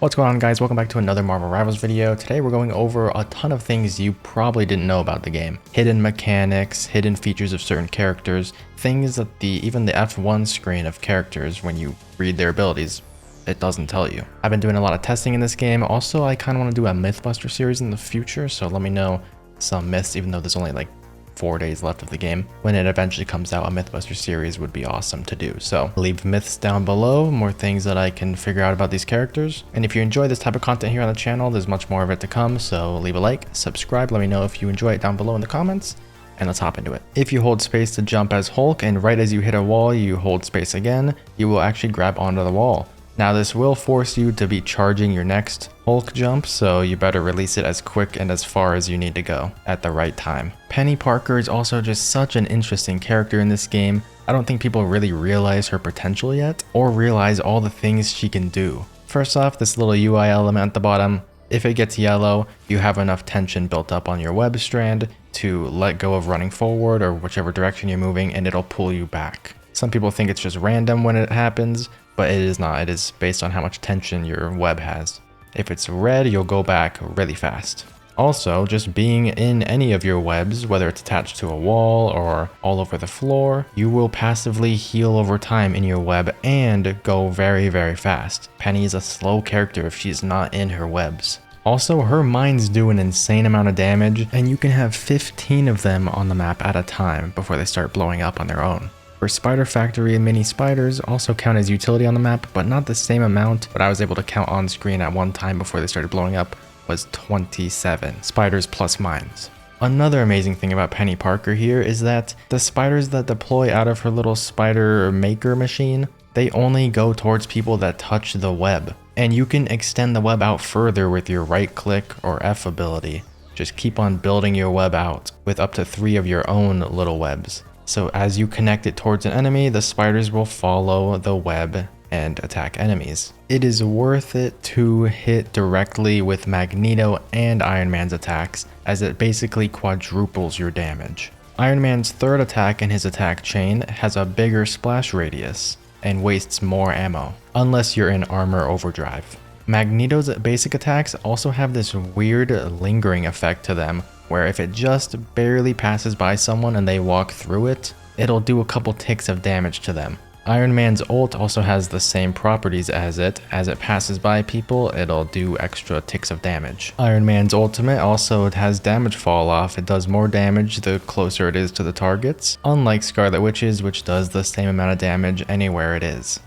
What's going on, guys? Welcome back to another Marvel Rivals video. Today we're going over a ton of things you probably didn't know about the game. Hidden mechanics, hidden features of certain characters, things that even the F1 screen of characters, when you read their abilities, it doesn't tell you. I've been doing a lot of testing in this game. Also, I kind of want to do a Mythbuster series in the future, so let me know some myths, even though there's only like 4 days left of the game. When it eventually comes out, a Mythbuster series would be awesome to do. So leave myths down below, more things that I can figure out about these characters. And if you enjoy this type of content here on the channel, there's much more of it to come. So leave a like, subscribe, let me know if you enjoy it down below in the comments, and let's hop into it. If you hold space to jump as Hulk, and right as you hit a wall, you hold space again, you will actually grab onto the wall. Now this will force you to be charging your next Hulk jump, so you better release it as quick and as far as you need to go at the right time. Penny Parker is also just such an interesting character in this game. I don't think people really realize her potential yet, or realize all the things she can do. First off, this little UI element at the bottom, if it gets yellow, you have enough tension built up on your web strand to let go of running forward or whichever direction you're moving, and it'll pull you back. Some people think it's just random when it happens, but it is not. It is based on how much tension your web has. If it's red, you'll go back really fast. Also, just being in any of your webs, whether it's attached to a wall or all over the floor, you will passively heal over time in your web and go very, very fast. Penny is a slow character if she's not in her webs. Also, her mines do an insane amount of damage, and you can have 15 of them on the map at a time before they start blowing up on their own. For Spider Factory and mini spiders also count as utility on the map, but not the same amount. What I was able to count on screen at one time before they started blowing up was 27 spiders plus mines. Another amazing thing about Penny Parker here is that the spiders that deploy out of her little spider maker machine, they only go towards people that touch the web. And you can extend the web out further with your right click or F ability. Just keep on building your web out with up to 3 of your own little webs. So as you connect it towards an enemy, the spiders will follow the web and attack enemies. It is worth it to hit directly with Magneto and Iron Man's attacks, as it basically quadruples your damage. Iron Man's third attack in his attack chain has a bigger splash radius and wastes more ammo, unless you're in armor overdrive. Magneto's basic attacks also have this weird lingering effect to them, where if it just barely passes by someone and they walk through it, it'll do a couple ticks of damage to them. Iron Man's ult also has the same properties as it passes by people, it'll do extra ticks of damage. Iron Man's ultimate also has damage fall off. It does more damage the closer it is to the targets, unlike Scarlet Witch's, which does the same amount of damage anywhere it is.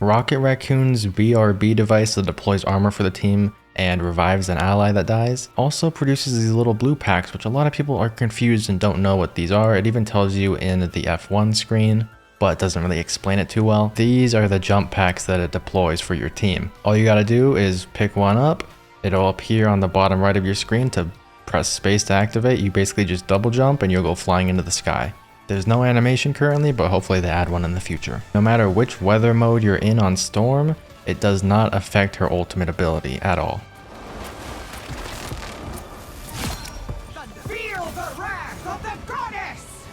Rocket Raccoon's BRB device that deploys armor for the team and revives an ally that dies also produces these little blue packs, which a lot of people are confused and don't know what these are. It even tells you in the F1 screen, but doesn't really explain it too well. These are the jump packs that it deploys for your team. All you gotta do is pick one up. It'll appear on the bottom right of your screen. To press space to activate, you basically just double jump and you'll go flying into the sky. There's no animation currently, but hopefully they add one in the future. No matter which weather mode you're in on Storm, it does not affect her ultimate ability at all. Feel the wrath of the goddess!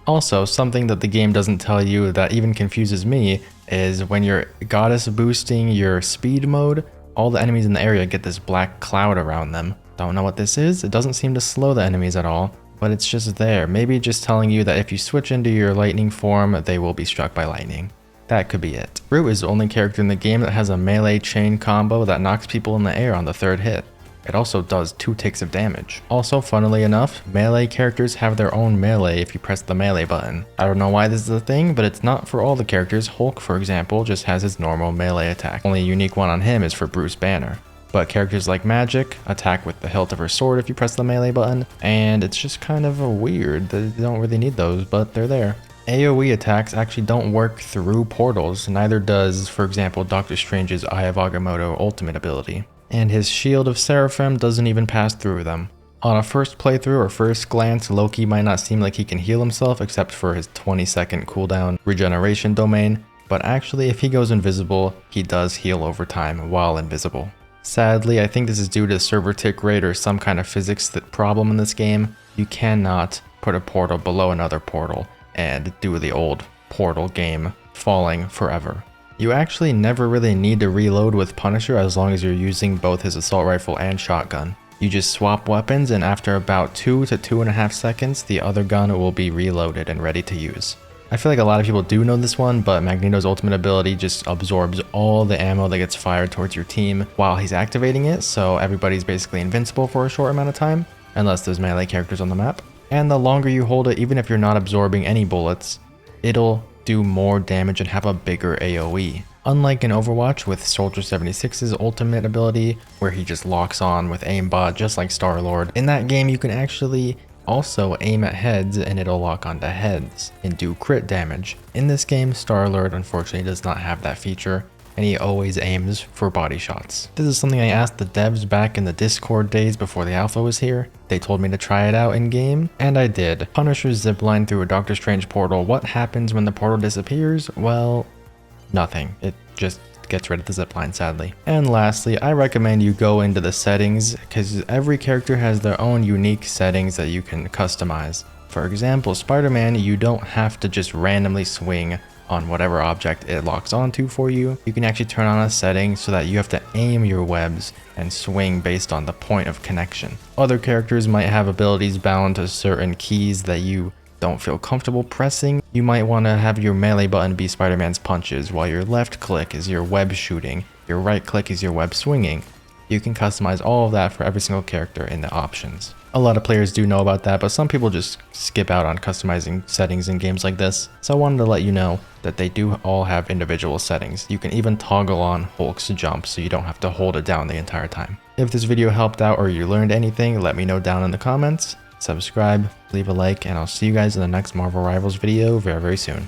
Also, something that the game doesn't tell you that even confuses me is when you're goddess boosting your speed mode, all the enemies in the area get this black cloud around them. Don't know what this is. It doesn't seem to slow the enemies at all, but it's just there. Maybe just telling you that if you switch into your lightning form, they will be struck by lightning. That could be it. Groot is the only character in the game that has a melee chain combo that knocks people in the air on the 3rd hit. It also does 2 ticks of damage. Also, funnily enough, melee characters have their own melee if you press the melee button. I don't know why this is a thing, but it's not for all the characters. Hulk, for example, just has his normal melee attack. Only unique one on him is for Bruce Banner. But characters like Magic attack with the hilt of her sword if you press the melee button, and it's just kind of weird. They don't really need those, but they're there. AoE attacks actually don't work through portals, neither does, for example, Doctor Strange's Eye of Agamotto ultimate ability. And his Shield of Seraphim doesn't even pass through them. On a first playthrough or first glance, Loki might not seem like he can heal himself except for his 20-second cooldown regeneration domain, but actually if he goes invisible, he does heal over time while invisible. Sadly, I think this is due to server tick rate or some kind of physics problem in this game. You cannot put a portal below another portal and do the old portal game falling forever. You actually never really need to reload with Punisher as long as you're using both his assault rifle and shotgun. You just swap weapons, and after about 2 to 2.5 seconds, the other gun will be reloaded and ready to use. I feel like a lot of people do know this one, but Magneto's ultimate ability just absorbs all the ammo that gets fired towards your team while he's activating it, so everybody's basically invincible for a short amount of time, unless there's melee characters on the map. And the longer you hold it, even if you're not absorbing any bullets, it'll do more damage and have a bigger AoE. Unlike in Overwatch with Soldier 76's ultimate ability, where he just locks on with aimbot just like Star-Lord, in that game you can actually also aim at heads and it'll lock onto heads and do crit damage. In this game, Star-Lord unfortunately does not have that feature, and he always aims for body shots. This is something I asked the devs back in the Discord days before the alpha was here. They told me to try it out in game, and I did. Punisher's zipline through a Doctor Strange portal. What happens when the portal disappears? Well, nothing. It just gets rid of the zipline, sadly. And lastly, I recommend you go into the settings, because every character has their own unique settings that you can customize. For example, Spider-Man, you don't have to just randomly swing on whatever object it locks onto for you. You can actually turn on a setting so that you have to aim your webs and swing based on the point of connection. Other characters might have abilities bound to certain keys that you don't feel comfortable pressing. You might want to have your melee button be Spider-Man's punches, while your left click is your web shooting, your right click is your web swinging. You can customize all of that for every single character in the options. A lot of players do know about that, but some people just skip out on customizing settings in games like this. So I wanted to let you know that they do all have individual settings. You can even toggle on Hulk's jump so you don't have to hold it down the entire time. If this video helped out or you learned anything, let me know down in the comments. Subscribe, leave a like, and I'll see you guys in the next Marvel Rivals video very, very soon.